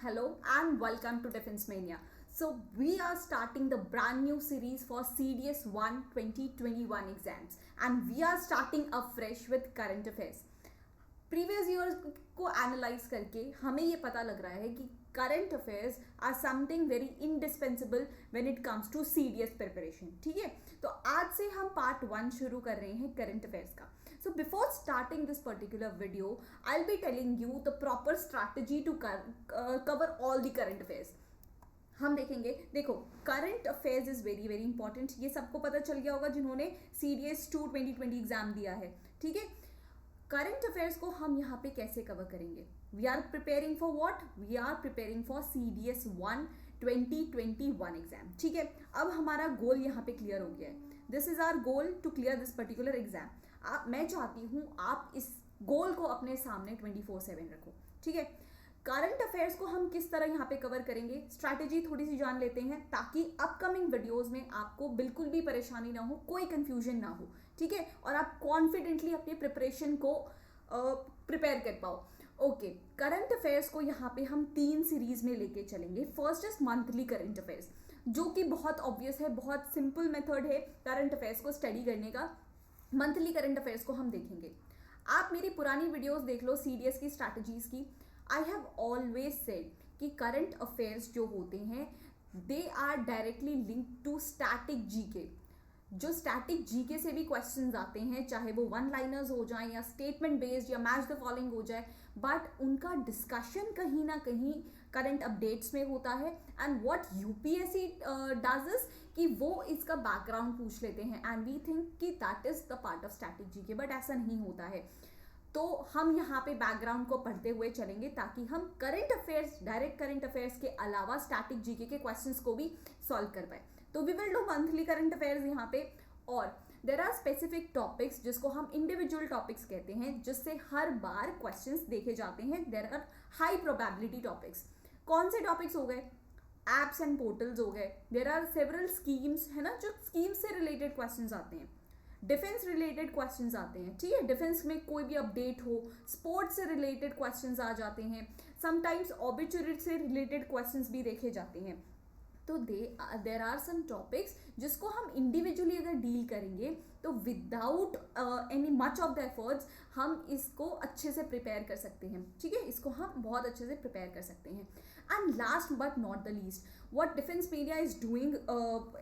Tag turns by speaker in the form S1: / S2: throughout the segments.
S1: Hello and welcome to Defense Mania. So we are starting the brand new series for CDS 1 2021 exams and we are starting afresh with current affairs. Previous year को analyse करके हमें ये पता लग रहा है कि current affairs are something very indispensable when it comes to CDS preparation. ठीक है, तो आज से हम पार्ट 1 शुरू कर रहे हैं करंट अफेयर्स का. So before starting this particular video I will be telling you the proper strategy to cover all the current affairs. हम देखेंगे, देखो current affairs is very very important. ये सबको पता चल गया होगा जिन्होंने CDS 2 2020 एग्जाम दिया है. ठीक है, करंट अफेयर्स को हम यहाँ पे कैसे कवर करेंगे? We are preparing for what? We are preparing for CDS 1 2021 exam. ठीक है, अब हमारा गोल यहाँ पे क्लियर हो गया है. This is our goal to clear this particular exam. मैं चाहती हूँ आप इस गोल को अपने सामने 24/7 रखो. ठीक है, करंट अफेयर्स को हम किस तरह यहाँ पे कवर करेंगे, स्ट्रैटेजी थोड़ी सी जान लेते हैं ताकि अपकमिंग वीडियोस में आपको बिल्कुल भी परेशानी ना हो, कोई कंफ्यूजन ना हो. ठीक है, और आप कॉन्फिडेंटली अपनी प्रिपरेशन को प्रिपेयर कर पाओ. ओके, करंट अफेयर्स को यहाँ पे हम 3 सीरीज में लेके चलेंगे. First is monthly current affairs, जो कि बहुत ऑब्वियस है, बहुत सिंपल मेथड है करंट अफेयर्स को स्टडी करने का. मंथली करंट अफेयर्स को हम देखेंगे. आप मेरी पुरानी वीडियोस देख लो CDS की स्ट्रैटेजीज की. आई हैव ऑलवेज सेड कि करंट अफेयर्स जो होते हैं they are directly link to static GK. जो स्टैटिक जीके से भी क्वेश्चंस आते हैं, चाहे वो वन लाइनर्स हो जाएं या स्टेटमेंट बेस्ड या मैच द फॉलोइंग हो जाए, बट उनका डिस्कशन कहीं ना कहीं करंट अपडेट्स में होता है. And what UPSC does is कि वो इसका बैकग्राउंड पूछ लेते हैं एंड वी थिंक कि that is the part of static GK, but ऐसा नहीं होता है. तो हम यहाँ पे बैकग्राउंड को पढ़ते हुए चलेंगे ताकि हम current affairs, direct current affairs के अलावा स्टैटिक जीके के क्वेश्चंस को भी सॉल्व कर पाए. तो we will do monthly current affairs यहाँ पे. और देर आर स्पेसिफिक टॉपिक्स जिसको हम इंडिविजुअल टॉपिक्स कहते हैं, जिससे हर बार क्वेश्चंस देखे जाते हैं. There are high probability topics. कौन से टॉपिक्स हो गए? एप्स एंड पोर्टल्स हो गए. देर आर सेवरल स्कीम्स, है ना, जो स्कीम्स से रिलेटेड क्वेश्चंस आते हैं. डिफेंस रिलेटेड क्वेश्चंस आते हैं. ठीक है, डिफेंस में कोई भी अपडेट हो, स्पोर्ट्स से रिलेटेड क्वेश्चंस आ जाते हैं. समटाइम्स ऑबिचुरी से रिलेटेड क्वेश्चंस भी देखे जाते हैं. तो देर आर सम टॉपिक्स जिसको हम इंडिविजुअली अगर डील करेंगे तो without any much of the efforts हम इसको अच्छे से प्रिपेयर कर सकते हैं. ठीक है, इसको हम बहुत अच्छे से प्रिपेयर कर सकते हैं. And last but not the least, what defence media is doing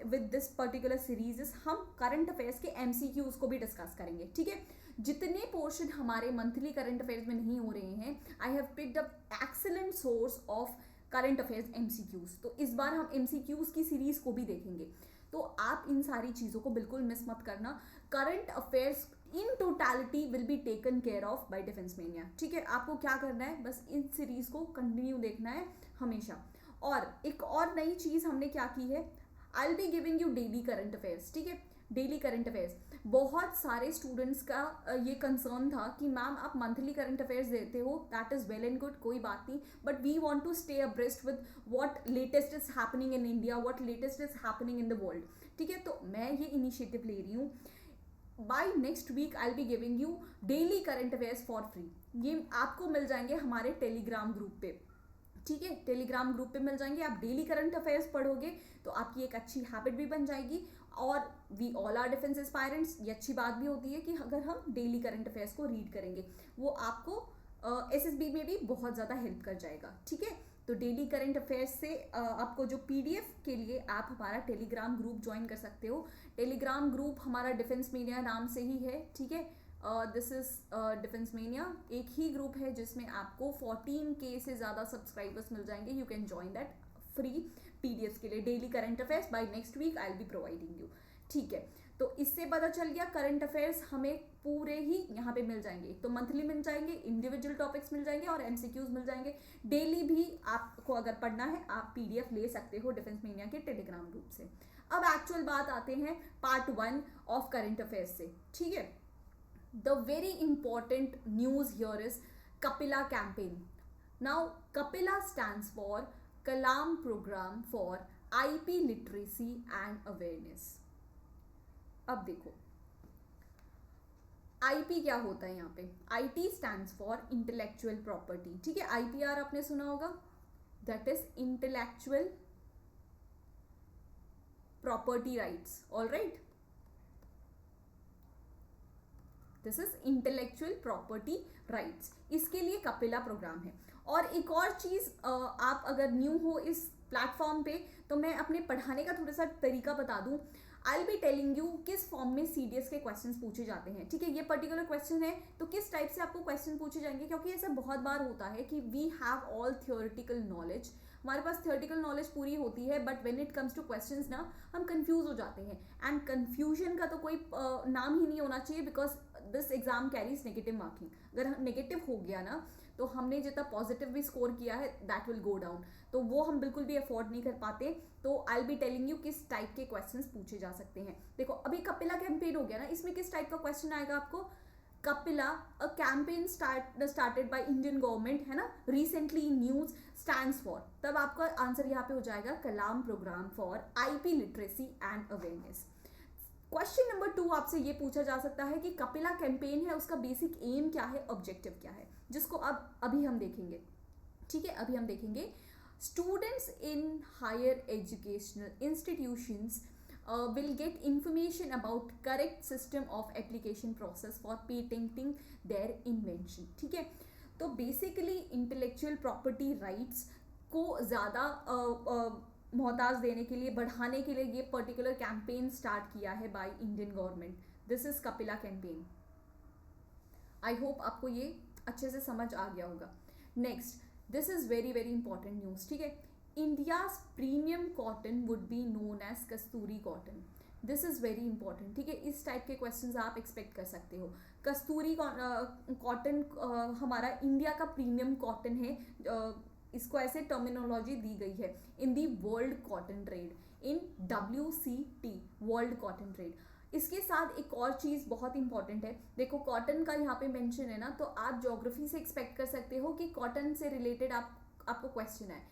S1: with this particular series is हम करंट अफेयर्स के MCQs को भी डिस्कस करेंगे. ठीक है, जितने पोर्शन हमारे मंथली करंट अफेयर्स में नहीं हो रहे हैं, I have picked up excellent source of current affairs MCQs. तो इस बार हम MCQs की सीरीज को भी देखेंगे. तो आप इन सारी चीज़ों को बिल्कुल मिस मत करना. Current affairs in totality will be taken care of bye defence mania. ठीक है, आपको क्या करना है, बस इन सीरीज को कंटिन्यू देखना है हमेशा. और एक और नई चीज़ हमने क्या की है, आई will be giving you daily current affairs. ठीक है, डेली करंट अफेयर्स. बहुत सारे स्टूडेंट्स का ये कंसर्न था कि मैम आप मंथली करंट अफेयर्स देते हो, that is well and good, कोई बात नहीं, but we want to stay abreast with what latest is happening in India, what latest is happening in the world. ठीक है, तो मैं ये इनिशिएटिव ले रही हूँ. By next week I will be giving you daily current affairs for free. ये आपको मिल जाएंगे हमारे टेलीग्राम ग्रुप पे. ठीक है, टेलीग्राम ग्रुप पे मिल जाएंगे. आप डेली करंट अफेयर्स पढ़ोगे तो आपकी एक अच्छी हैबिट भी बन जाएगी. और we all are defence aspirants, ये अच्छी बात भी होती है कि अगर हम डेली करंट अफेयर्स को रीड करेंगे, वो आपको SSB में भी बहुत ज़्यादा हेल्प कर जाएगा. ठीक है, तो डेली करंट अफेयर्स से आपको जो PDF के लिए आप हमारा टेलीग्राम ग्रुप ज्वाइन कर सकते हो. टेलीग्राम ग्रुप हमारा डिफेंस मीडिया नाम से ही है. ठीक है, दिस इज डिफेंस मेनिया. एक ही ग्रुप है जिसमें आपको 14K से ज़्यादा सब्सक्राइबर्स मिल जाएंगे. You can join that free PDF के लिए. Daily current affairs by next week I will be providing you. ठीक है, तो इससे पता चल गया करंट अफेयर्स हमें पूरे ही यहाँ पे मिल जाएंगे. तो मंथली मिल जाएंगे, इंडिविजुअल टॉपिक्स मिल जाएंगे और MCQs मिल जाएंगे. डेली भी आपको अगर पढ़ना है आप PDF ले सकते हो डिफेंस मेनिया के टेलीग्राम ग्रुप से. अब एक्चुअल बात आते हैं पार्ट 1 ऑफ करंट अफेयर्स से. ठीक है, the very important news here is Kapila campaign. Now Kapila stands for Kalam Program for IP Literacy and Awareness. अब देखो IP क्या होता है यहाँ पे. IT stands for Intellectual Property. ठीक है, IPR आपने सुना होगा, that is intellectual property rights. All right, this is intellectual property rights. इसके लिए कपिला प्रोग्राम है. और एक और चीज़, आप अगर न्यू हो इस प्लेटफॉर्म पे तो मैं अपने पढ़ाने का थोड़ा सा तरीका बता दूं. आई विल बी टेलिंग यू किस फॉर्म में सीडीएस के क्वेश्चंस पूछे जाते हैं. ठीक है, ये पर्टिकुलर क्वेश्चन है तो किस टाइप से आपको क्वेश्चन पूछे जाएंगे, क्योंकि ऐसा बहुत बार होता है कि we have all theoretical knowledge, हमारे पास थियोरिटिकल नॉलेज पूरी होती है, but when it comes to questions ना हम कंफ्यूज हो जाते हैं. एंड कंफ्यूजन का तो कोई नाम ही नहीं होना चाहिए, because this exam carries negative marking. अगर नेगेटिव हो गया ना तो हमने जितना पॉजिटिव भी स्कोर किया है दैट विल गो डाउन, तो वो हम बिल्कुल भी अफोर्ड नहीं कर पाते. तो आई विल बी टेलिंग यू किस टाइप के क्वेश्चंस पूछे जा सकते हैं. देखो अभी कपिला कैंपेन हो गया ना, इसमें किस टाइप का क्वेश्चन आएगा आपको. Kapila a campaign started by Indian government, है ना, recently in news, stands for, तब आपका आंसर यहाँ पे हो जाएगा Kalam programme for IP literacy and awareness. Question number 2 आपसे ये पूछा जा सकता है कि कपिला कैंपेन है, उसका बेसिक एम क्या है, ऑब्जेक्टिव क्या है, जिसको अब अभी हम देखेंगे. ठीक है, अभी हम देखेंगे. Students in higher educational institutions will get information about correct system of application process for patenting their invention. ठीक है, तो बेसिकली इंटेलेक्चुअल प्रॉपर्टी राइट्स को ज़्यादा मोहताज देने के लिए, बढ़ाने के लिए ये पर्टिकुलर कैंपेन स्टार्ट किया है bye Indian government. This is Kapila campaign. I hope आपको ये अच्छे से समझ आ गया होगा. Next, this is very very important news. ठीक है, India's premium cotton would be known as Kasturi cotton. This is very important. ठीक है, इस टाइप के क्वेश्चंस आप एक्सपेक्ट कर सकते हो. कस्तूरी कॉटन हमारा इंडिया का प्रीमियम कॉटन है. इसको ऐसे टर्मिनोलॉजी दी गई है in the world cotton trade, in WCT, world cotton trade. इसके साथ एक और चीज़ बहुत इंपॉर्टेंट है. देखो कॉटन का यहाँ पे मेंशन है ना, तो आप ज्योग्राफी से एक्सपेक्ट कर सकते हो कि कॉटन से रिलेटेड आपको क्वेश्चन है.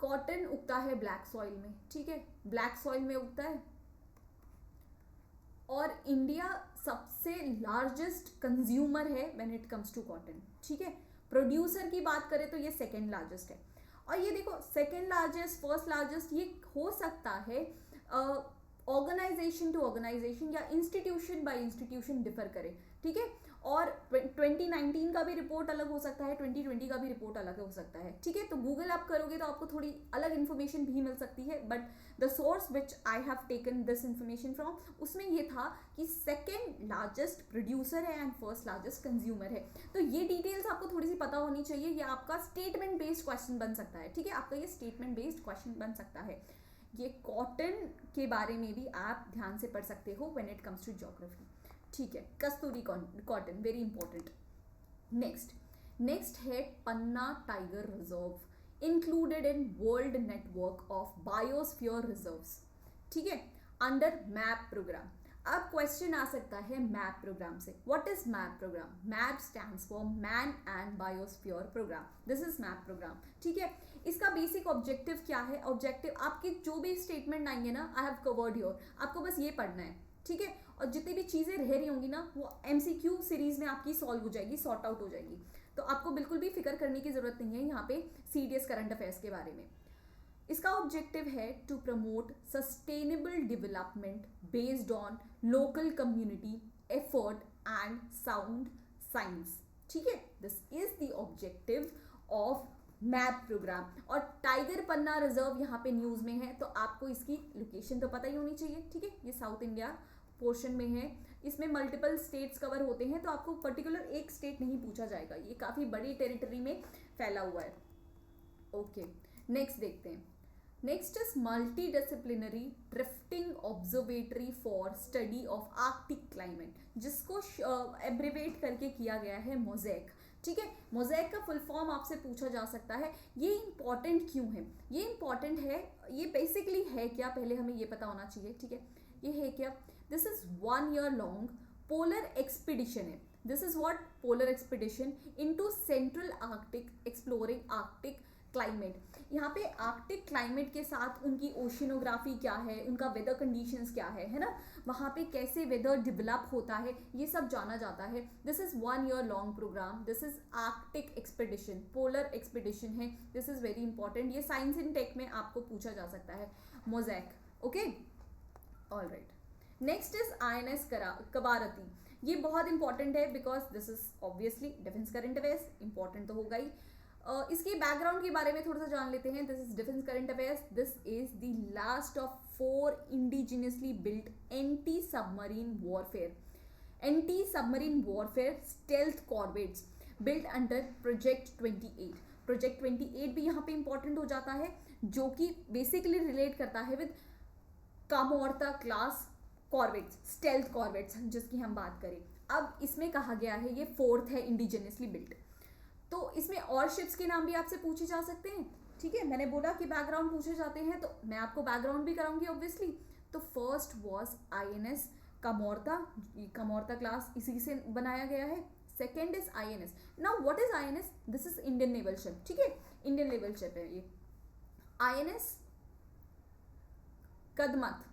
S1: कॉटन उगता है ब्लैक सॉइल में. ठीक है, ब्लैक सॉइल में उगता है, और इंडिया सबसे लार्जेस्ट कंज्यूमर है when it comes to cotton. ठीक है, प्रोड्यूसर की बात करें तो ये सेकेंड लार्जेस्ट है. और ये देखो सेकेंड लार्जेस्ट, फर्स्ट लार्जेस्ट, ये हो सकता है ऑर्गेनाइजेशन टू ऑर्गेनाइजेशन या इंस्टीट्यूशन बाय इंस्टीट्यूशन डिफर करे. ठीक है, और 2019 का भी रिपोर्ट अलग हो सकता है, 2020 का भी रिपोर्ट अलग हो सकता है. ठीक है, तो गूगल आप करोगे तो आपको थोड़ी अलग इन्फॉर्मेशन भी मिल सकती है, but the source which I have taken this information from, उसमें ये था कि सेकेंड लार्जेस्ट प्रोड्यूसर है एंड फर्स्ट लार्जेस्ट कंज्यूमर है. तो ये डिटेल्स आपको थोड़ी सी पता होनी चाहिए. ये आपका स्टेटमेंट बेस्ड क्वेश्चन बन सकता है. ठीक है, आपका ये स्टेटमेंट बेस्ड क्वेश्चन बन सकता है. ये कॉटन के बारे में भी आप ध्यान से पढ़ सकते हो when it comes to geography. ठीक है, Kasturi cotton very important. Next है Panna tiger reserve, included in world network of biosphere reserves. ठीक है, अंडर मैप प्रोग्राम. अब क्वेश्चन आ सकता है मैप प्रोग्राम से. What is MAB programme? MAB stands for man and biosphere programme. This is MAB programme. ठीक है, इसका बेसिक ऑब्जेक्टिव क्या है? ऑब्जेक्टिव आपकी जो भी स्टेटमेंट आएंगे ना, आई हैव कवर्ड योर, आपको बस ये पढ़ना है. ठीक है, और जितनी भी चीज़ें रह रही होंगी ना वो MCQ सीरीज में आपकी सॉल्व हो जाएगी, सॉर्ट आउट हो जाएगी. तो आपको बिल्कुल भी फिक्र करने की जरूरत नहीं है यहाँ पे सीडीएस करंट अफेयर्स के बारे में. इसका ऑब्जेक्टिव है to promote sustainable development based on local community effort and sound science. ठीक है, this is the objective of MAP programme. और टाइगर पन्ना रिजर्व यहाँ पे न्यूज़ में है, तो आपको इसकी लोकेशन तो पता ही होनी चाहिए. ठीक है, ये साउथ इंडिया पोर्शन में है. इसमें मल्टीपल स्टेट्स कवर होते हैं, तो आपको पर्टिकुलर एक स्टेट नहीं पूछा जाएगा, ये काफ़ी बड़ी टेरिटरी में फैला हुआ है. ओके, नेक्स्ट देखते हैं. Next is multi disciplinary drifting observatory for study of Arctic climate, जिसको एब्रिवेट करके किया गया है मोज़ेक. ठीक है, मोज़ेक का फुल फॉर्म आपसे पूछा जा सकता है. ये इंपॉर्टेंट क्यों है? ये इंपॉर्टेंट है, ये बेसिकली है क्या, पहले हमें ये पता होना चाहिए. ठीक है, ये है क्या? This is 1 year long polar expedition है. This is what? Polar expedition into central Arctic, exploring Arctic climate. यहाँ पे आर्कटिक क्लाइमेट के साथ उनकी ओशिनोग्राफी क्या है, उनका वेदर कंडीशंस क्या है ना, वहाँ पे कैसे वेदर डेवलप होता है, ये सब जाना जाता है. This is 1 year long programme. This is Arctic expedition, polar expedition है. This is very important. ये साइंस इन टेक में आपको पूछा जा सकता है. Mosaic. Okay, all right. Next is INS Kavaratti. ये बहुत इंपॉर्टेंट है because this is obviously defence current affairs. Important तो होगा ही. इसके बैकग्राउंड के बारे में थोड़ा सा जान लेते हैं. This is defence current affairs. This is the last of 4 indigenously built anti submarine warfare stealth corvettes built under project 28. Project 28 भी यहाँ पे इंपॉर्टेंट हो जाता है, जो कि बेसिकली रिलेट करता है with Kamorta class corvettes, stealth corvettes जिसकी हम बात करें. अब इसमें कहा गया है ये 4th है इंडिजिनियसली बिल्ट. तो इसमें और शिप्स के नाम भी आपसे पूछे जा सकते हैं. ठीक है, मैंने बोला कि बैकग्राउंड पूछे जाते हैं तो मैं आपको बैकग्राउंड भी कराऊंगी ऑब्वियसली. तो first was INS Kamorta class, इसी से बनाया गया है. Second is INS. Now what is INS? This is Indian naval ship. ठीक है, इंडियन नेवल शिप है ये. INS Kadmatt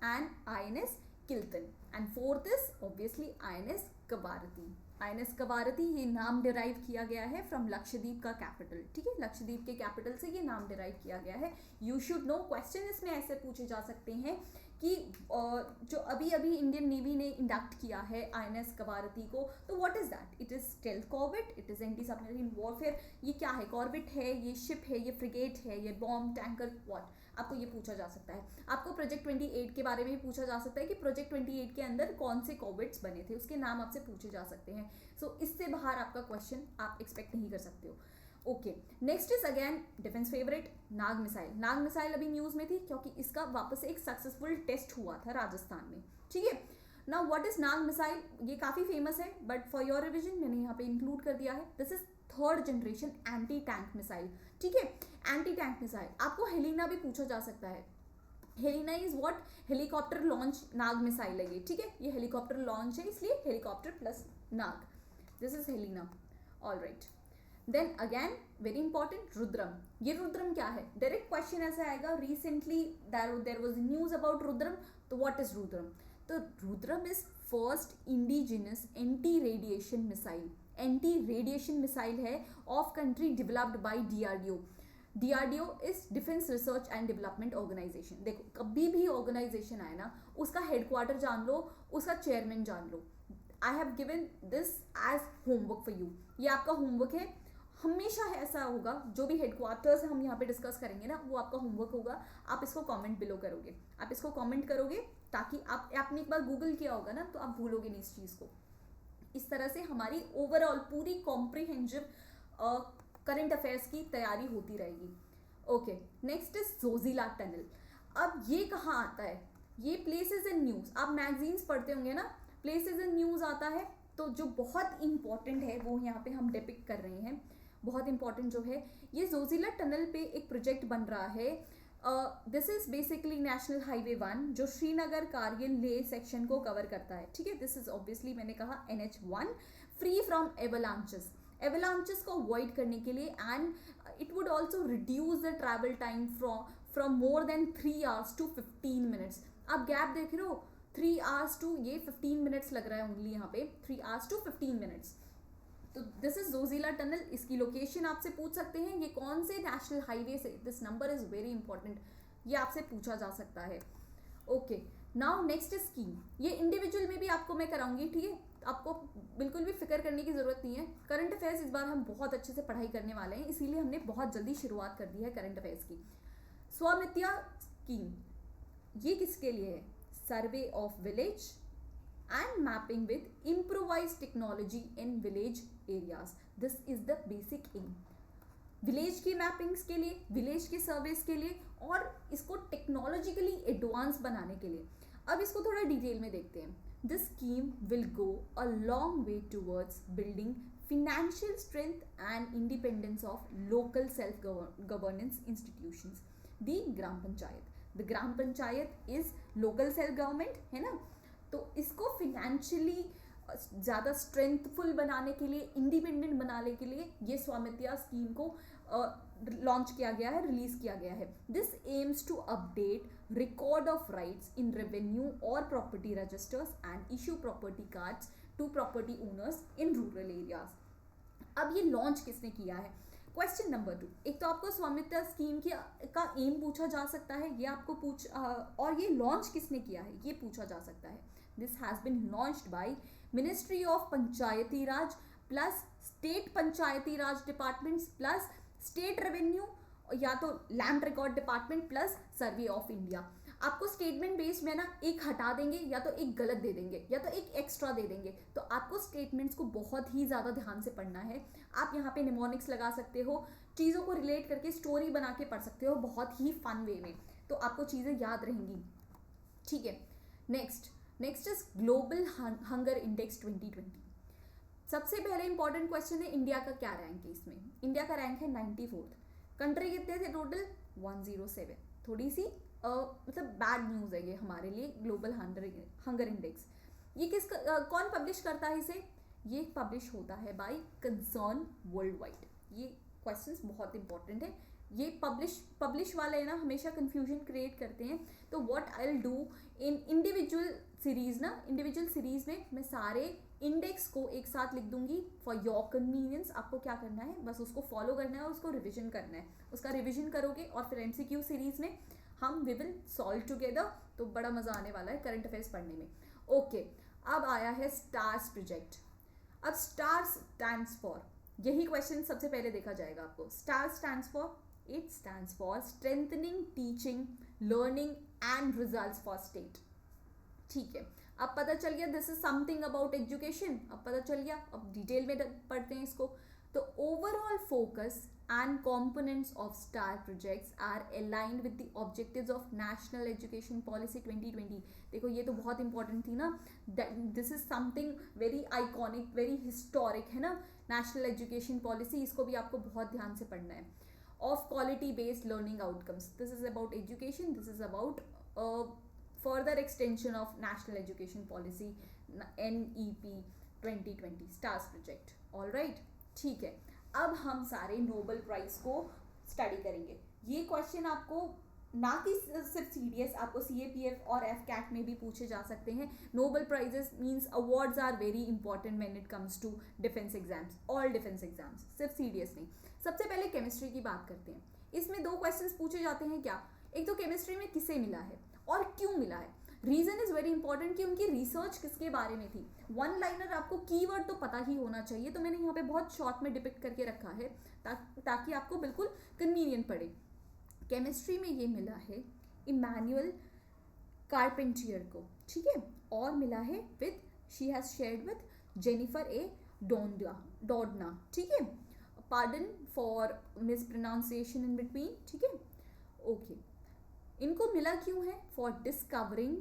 S1: and INS Kiltan. And fourth is obviously INS Kavaratti. INS Kavaratti, ये नाम डिराइव किया गया है फ्रॉम लक्षद्वीप का कैपिटल. ठीक है, लक्षद्वीप के कैपिटल से ये नाम डिराइव किया गया है. You should know. क्वेश्चन इसमें ऐसे पूछे जा सकते हैं कि जो अभी इंडियन नेवी ने इंडक्ट किया है INS कवारती को, तो what is that? It is stealth corvette, it is anti submarine warfare. ये क्या है? कॉर्वेट है, ये शिप है, ये फ्रिगेट है, ये बॉम्ब टैंकर, व्हाट? आपको ये पूछा जा सकता है. आपको प्रोजेक्ट 28 के बारे में भी पूछा जा सकता है कि प्रोजेक्ट 28 के अंदर कौन से कॉर्वेट्स बने थे, उसके नाम आपसे पूछे जा सकते हैं. सो इससे बाहर आपका क्वेश्चन आप एक्सपेक्ट नहीं कर सकते हो. Okay, next is again defence favourite, Nag missile. Nag missile अभी न्यूज में थी क्योंकि इसका वापस से एक सक्सेसफुल टेस्ट हुआ था राजस्थान में. ठीक है, now what is Nag missile? ये काफी फेमस है बट फॉर योर रिविजन मैंने यहाँ पे इंक्लूड कर दिया है. This is 3rd generation anti tank missile. ठीक है, एंटी टैंक मिसाइल. आपको हेलिना भी पूछा जा सकता है. Helina is what? Helicopter launch Nag missile है ये. ठीक है, ये हेलीकॉप्टर लॉन्च है इसलिए helicopter plus Nag. This is Helina. All right. Then again very important, Rudram. ये रुद्रम क्या है? डायरेक्ट क्वेश्चन ऐसे आएगा. Recently there was news about Rudram. तो व्हाट इज रुद्रम? तो Rudram is first indigenous anti radiation missile. Anti radiation missile है of country developed by DRDO. DRDO is defence research and development organisation. देखो, कभी भी ऑर्गेनाइजेशन आए ना, उसका हेडक्वार्टर जान लो, उसका चेयरमैन जान लो. I have given this as homework for you. ये आपका होमवर्क है. हमेशा ऐसा होगा, जो भी हेडक्वार्टर्स हम यहाँ पे डिस्कस करेंगे ना, वो आपका होमवर्क होगा. आप इसको कमेंट बिलो करोगे, आप इसको कमेंट करोगे ताकि आपने एक बार गूगल किया होगा ना, तो आप भूलोगे नहीं इस चीज़ को. इस तरह से हमारी ओवरऑल पूरी कॉम्प्रिहेंसिव करंट अफेयर्स की तैयारी होती रहेगी. Okay, next is Zoji La tunnel. अब ये कहाँ आता है? ये प्लेसेस इन न्यूज़. आप मैगजीन्स पढ़ते होंगे ना, प्लेसेस इन न्यूज़ आता है. तो जो बहुत इंपॉर्टेंट है वो यहाँ पे हम डिपिक्ट कर रहे हैं. बहुत इंपॉर्टेंट जो है, ये जोजिला टनल पे एक प्रोजेक्ट बन रहा है. This is basically national highway 1 जो श्रीनगर कारगिल लेह सेक्शन को कवर करता है. ठीक है, दिस इज ऑब्वियसली मैंने कहा NH1, फ्री फ्रॉम एवलांचेस को अवॉइड करने के लिए. And it would also reduce the travel time from more than 3 hours to 15 minutes. आप गैप देख रहे हो, 3 hours to ये 15 minutes लग रहा है ओनली यहाँ पे, 3 hours to 15 minutes. तो दिस इज जोजिला टनल. इसकी लोकेशन आपसे पूछ सकते हैं, ये कौन से नेशनल हाईवे से. This number is very important, ये आपसे पूछा जा सकता है. Okay, now next is scheme. ये इंडिविजुअल में भी आपको मैं कराऊंगी. ठीक है, आपको बिल्कुल भी फिक्र करने की जरूरत नहीं है. करंट अफेयर्स इस बार हम बहुत अच्छे से पढ़ाई करने वाले हैं, इसीलिए हमने बहुत जल्दी शुरुआत कर दी है करंट अफेयर्स की. स्वामित्या स्कीम, ये किसके लिए है? Survey of village and mapping with improvised technology in village areas. This is the basic aim. Village की मैपिंग्स के लिए, विलेज के सर्वेस के लिए और इसको टेक्नोलॉजिकली एडवांस बनाने के लिए. अब इसको थोड़ा डिटेल में देखते हैं. This scheme will go a long way towards building financial strength and independence of local self-governance institutions. The gram panchayat, the gram panchayat is local self government है ना, तो इसको फिनेंशियली ज़्यादा स्ट्रेंथफुल बनाने के लिए, इंडिपेंडेंट बनाने के लिए ये स्वामित्या स्कीम को लॉन्च किया गया है, रिलीज किया गया है. This aims to update record of rights in revenue or property registers and issue property cards to property owners in rural areas. अब ये लॉन्च किसने किया है? Question number 2. एक तो आपको स्वामित्व स्कीम का एम पूछा जा सकता है, ये आपको और ये लॉन्च किसने किया है ये पूछा जा सकता है. This has been launched by ministry of Panchayati Raj plus state Panchayati Raj departments plus state revenue या तो land record department plus survey of India. आपको स्टेटमेंट बेस्ड में ना एक हटा देंगे या तो एक गलत दे देंगे या तो एक एक्स्ट्रा दे देंगे, तो आपको स्टेटमेंट्स को बहुत ही ज़्यादा ध्यान से पढ़ना है. आप यहाँ पे निमोनिक्स लगा सकते हो, चीज़ों को रिलेट करके स्टोरी बना के पढ़ सकते हो बहुत ही फन वे में, तो आपको चीज़ें याद रहेंगी. ठीक है. Next is global hunger index 2020. सबसे पहले इंपॉर्टेंट क्वेश्चन है इंडिया का क्या रैंक है इसमें. इंडिया का रैंक है 94th. कंट्री कितने थे टोटल? 107. थोड़ी सी मतलब बैड न्यूज़ है ये हमारे लिए. ग्लोबल हंगर इंडेक्स ये कौन पब्लिश करता है इसे? ये पब्लिश होता है बाय कंसर्न वर्ल्ड वाइड. ये क्वेश्चंस बहुत इंपॉर्टेंट है. ये पब्लिश वाले ना हमेशा कंफ्यूजन क्रिएट करते हैं. तो what I will do in individual series में मैं सारे इंडेक्स को एक साथ लिख दूंगी फॉर योर कन्वीनियंस. आपको क्या करना है, बस उसको फॉलो करना है और उसको रिविजन करना है. उसका रिविजन करोगे और फिर MCQ सीरीज में हम वी विल सॉल्व टुगेदर. तो बड़ा मज़ा आने वाला है करंट अफेयर्स पढ़ने में. ओके, अब आया है स्टार्स प्रोजेक्ट. अब स्टार्स स्टैंड्स फॉर, यही क्वेश्चन सबसे पहले देखा जाएगा आपको. Stars stands for, it stands for strengthening teaching learning and results for state. ठीक है, अब पता चल गया this is something about education. अब पता चल गया, अब डिटेल में पढ़ते हैं इसको. तो overall focus and components of STAR projects are aligned with the objectives of National Education Policy 2020. देखो ये तो बहुत इंपॉर्टेंट थी ना. This is something very iconic, very historic है ना. नेशनल एजुकेशन पॉलिसी, इसको भी आपको बहुत ध्यान से पढ़ना है. Of quality based learning outcomes, this is about education, this is about further extension of national education policy NEP 2020 stars project. All right, ठीक है. अब हम सारे नोबल प्राइज को स्टडी करेंगे. ये क्वेश्चन आपको ना कि सिर्फ CDS, आपको CAPF और FCAT में भी पूछे जा सकते हैं. Nobel prizes means awards are very important when it comes to defence exams, all defence exams, सिर्फ CDS नहीं. सबसे पहले केमिस्ट्री की बात करते हैं. इसमें 2 क्वेश्चंस पूछे जाते हैं. क्या? एक तो केमिस्ट्री में किसे मिला है और क्यों मिला है. रीजन इज वेरी इंपॉर्टेंट कि उनकी रिसर्च किसके बारे में थी. वन लाइनर आपको कीवर्ड तो पता ही होना चाहिए, तो मैंने यहाँ पे बहुत शॉर्ट में डिपिक्ट करके रखा है ताकि आपको बिल्कुल कन्वीनियंट पड़े. केमिस्ट्री में ये मिला है इमैनुअल कार्पेंटियर को. ठीक है, और मिला है with she has shared with Jennifer A Doudna. ठीक है, pardon for miss pronunciation in between. ठीक है, ओके. इनको मिला क्यों है? For discovering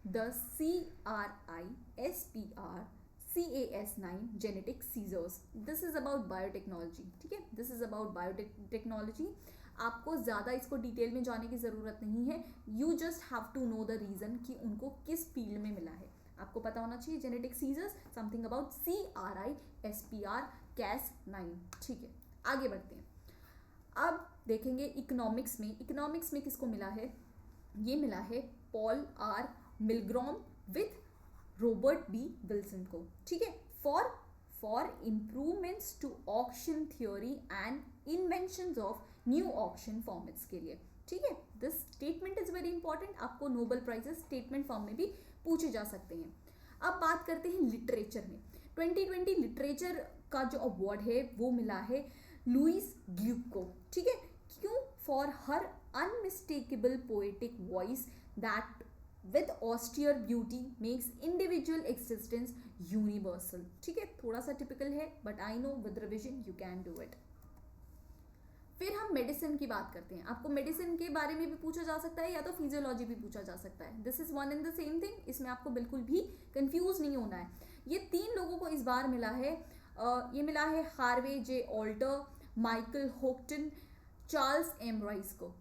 S1: the CRISPR-Cas9 genetic scissors. This is about biotechnology. ठीक है, दिस इज अबाउट बायोटेक्नोलॉजी. आपको ज़्यादा इसको डिटेल में जाने की ज़रूरत नहीं है. You just have to know the reason कि उनको किस फील्ड में मिला है. आपको पता होना चाहिए genetic seizures, something about CRISPR-Cas9. ठीक है, आगे बढ़ते हैं. अब देखेंगे इकोनॉमिक्स में किसको मिला है. ये मिला है Paul R Milgrom with Robert B Wilson को. ठीक है, for improvements to auction theory and inventions of new auction formats के लिए. ठीक है, this statement is very important. आपको नोबेल प्राइजेस स्टेटमेंट फॉर्म में भी पूछे जा सकते हैं. अब बात करते हैं लिटरेचर में. 2020 लिटरेचर का जो अवार्ड है वो मिला है लुइस ग्लूक को. ठीक है, क्यों? For her unmistakable poetic voice that with austere beauty makes individual existence universal. ठीक है, थोड़ा सा टिपिकल है but I know with revision you can do it. फिर हम मेडिसिन की बात करते हैं. आपको मेडिसिन के बारे में भी पूछा जा सकता है या तो फिजियोलॉजी भी पूछा जा सकता है. This is one and the same thing. इसमें आपको बिल्कुल भी कंफ्यूज नहीं होना है. ये 3 लोगों को इस बार मिला है. ये मिला है Harvey J Alter, Michael Houghton, Charles M Rice को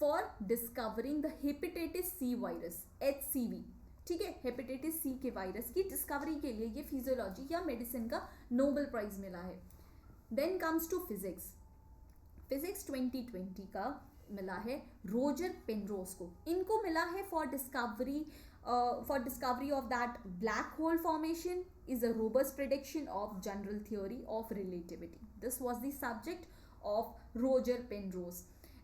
S1: for discovering the hepatitis C virus HCV. ठीक है, हेपेटाइटिस सी के वायरस की डिस्कवरी के लिए ये फिजियोलॉजी या मेडिसिन का नोबेल प्राइज मिला है. Then comes to physics. Physics 2020 का मिला है रोजर पेनरोज को. इनको मिला है for discovery of that black hole formation is a robust prediction of general theory of relativity. This was the subject of Roger Penrose.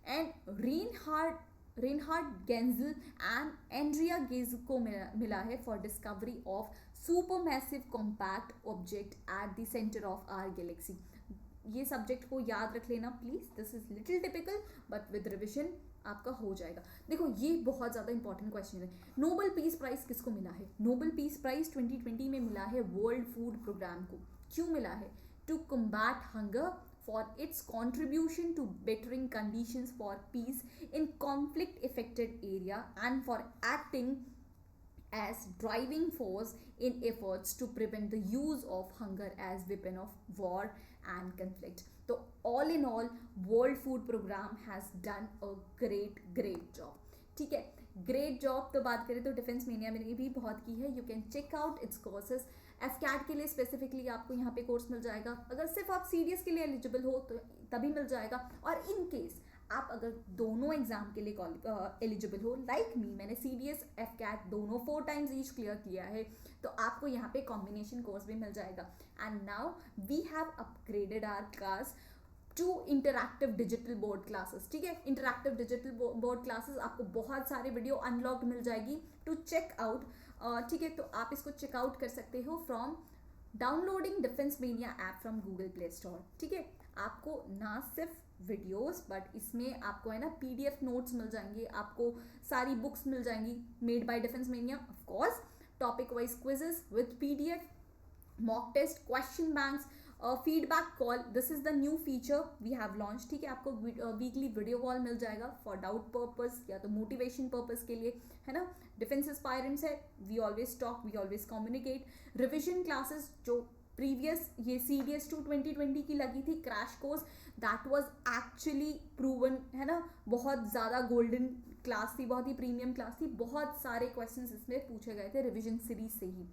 S1: And Reinhard Genzel and Andrea Ghez को मिला है for discovery of supermassive compact object at the center of our galaxy. ये subject को याद रख लेना please. This is little typical but with revision आपका हो जाएगा. देखो ये बहुत ज़्यादा इंपॉर्टेंट क्वेश्चन है. नोबेल पीस प्राइज किसको मिला है? नोबेल पीस प्राइज 2020 में मिला है वर्ल्ड फूड प्रोग्राम को. क्यों मिला है? To combat hunger for its contribution to bettering conditions for peace in conflict affected area and for acting as driving force in efforts to prevent the use of hunger as weapon of war and conflict. So all in all, World Food Program has done a great job. ठीक है, great job. तो बात करें तो defence mania मैंने भी बहुत की है. You can check out its courses. AFCAT के लिए स्पेसिफिकली आपको यहाँ पे कोर्स मिल जाएगा. अगर सिर्फ आप सीडीएस के लिए एलिजिबल हो तो तभी मिल जाएगा. और इन केस आप अगर दोनों एग्जाम के लिए एलिजिबल हो लाइक मी, मैंने सीडीएस एफकैट दोनों 4 टाइम्स ईच क्लियर किया है, तो आपको यहाँ पे कॉम्बिनेशन कोर्स भी मिल जाएगा. And now we have upgraded our class to interactive digital board classes. ठीक है, इंटरैक्टिव डिजिटल बोर्ड क्लासेस आपको बहुत सारे वीडियो अनलॉक्ड मिल जाएगी टू चेक आउट. ठीक है, तो आप इसको चेकआउट कर सकते हो from downloading defence mania app from Google play store. ठीक है, आपको ना सिर्फ वीडियोस बट इसमें आपको है ना पीडीएफ नोट्स मिल जाएंगे, आपको सारी बुक्स मिल जाएंगी made by defence mania. Of course topic wise quizzes with PDF, mock test, question banks, feedback call. This is the new feature we have launch. ठीक है, आपको वीकली वीडियो कॉल मिल जाएगा for doubt purpose या तो motivation purpose के लिए, है ना. डिफेंस एस्पायरेंट्स है, we always talk, we always communicate. Revision classes जो प्रीवियस ये CDS 2 2020 की लगी थी crash course, that was actually proven, है ना. बहुत ज़्यादा गोल्डन क्लास थी, बहुत ही प्रीमियम क्लास थी. बहुत सारे क्वेश्चंस इसमें पूछे गए थे रिविजन सीरीज से ही.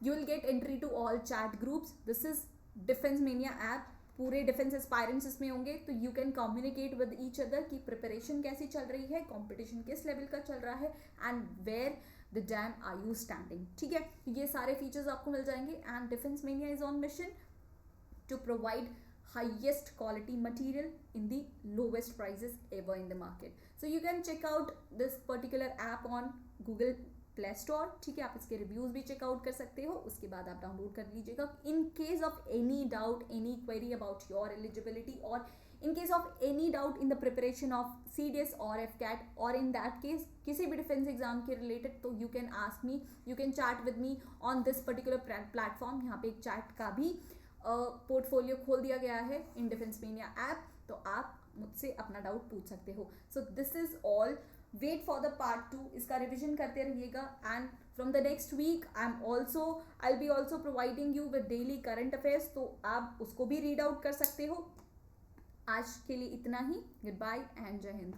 S1: You will get entry to all chat groups. This is defence mania app. पूरे डिफेंस एस्पायरेंट्स इसमें होंगे, तो you can communicate with each other की प्रिपरेशन कैसी चल रही है, कॉम्पिटिशन किस लेवल का चल रहा है and where the damn are you standing. ठीक है, ये सारे फीचर्स आपको मिल जाएंगे. And defence mania is on mission to provide highest quality material in the lowest prices ever in the market. So you can check out this particular app on Google Play Store. ठीक है, आप इसके reviews भी checkout कर सकते हो, उसके बाद आप डाउनलोड कर लीजिएगा. In case of any doubt, any query about your eligibility और in case of any doubt in the preparation of CDS or FCAT or in that case किसी भी डिफेंस एग्जाम के रिलेटेड, तो you can ask me, you can chat with me on this particular platform. यहाँ पे एक chat का भी portfolio खोल दिया गया है इन डिफेंस मेनिया ऐप, तो आप मुझसे अपना डाउट पूछ सकते हो. So this is all. Wait for the part 2. इसका रिविजन करते रहिएगा. And from the next week I will be also providing you with daily current affairs, तो आप उसको भी रीड आउट कर सकते हो. आज के लिए इतना ही. गुड बाय एंड जय हिंद.